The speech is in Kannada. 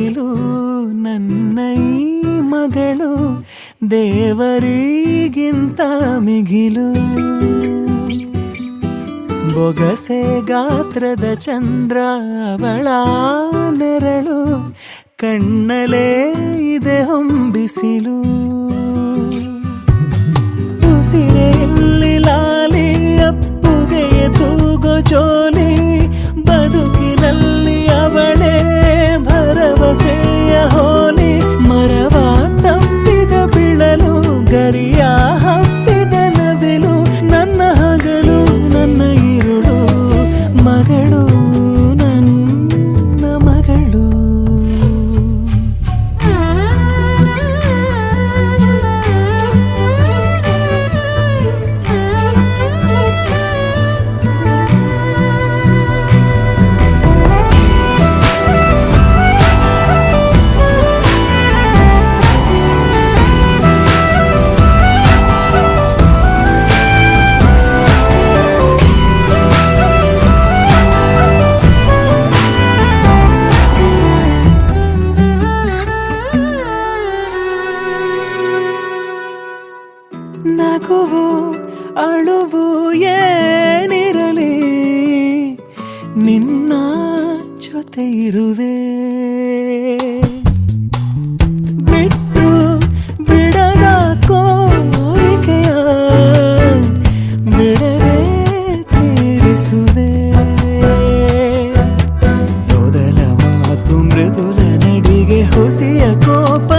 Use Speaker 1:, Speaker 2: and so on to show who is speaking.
Speaker 1: ಬಿಸಿಲು ನನ್ನ ಈ ಮಗಳು ದೇವರಿಗಿಂತ ಮಿಗಿಲು. ಬೊಗಸೆ ಗಾತ್ರದ ಚಂದ್ರ ಅವಳ ನೆರಳು, ಕಣ್ಣಲೇ ಇದೆ ಹೊಂಬಿಸಿಲು. ಉಸಿರೆಯಲ್ಲಿ ಲಾಲಿ ಅಪ್ಪುಗೆಯ ತೂಗೋ ಜೋಲಿ, ಬದುಕಿನಲ್ಲಿ ಅವಳೇ ಭರವಸೆಯ ಹೋಲಿ. ಮರವ ತಪ್ಪಿದ ಬಿಳಲು, ಗರಿಯ ಹಬ್ಬಿದ ನವಿಲು, ನನ್ನ ಹಗಲು ನನ್ನ ಇರುಳು, ಮಗಳು ನನ್ನ ಮಗಳು. ನಗುವು ಅಳುವು ಏನಿರಲಿ, ನಿನ್ನ ಜೊತೆ ಇರುವೆ. ಬಿಟ್ಟು ಬಿಡದ ಕೋರಿಕೆಯ ಬಿಡದೆ ತೀರಿಸುವೆ. ಮೊದಲ ಮಾತು ಮೃದುಲ ನಡಿಗೆ ಹುಸಿಯ ಕೋಪ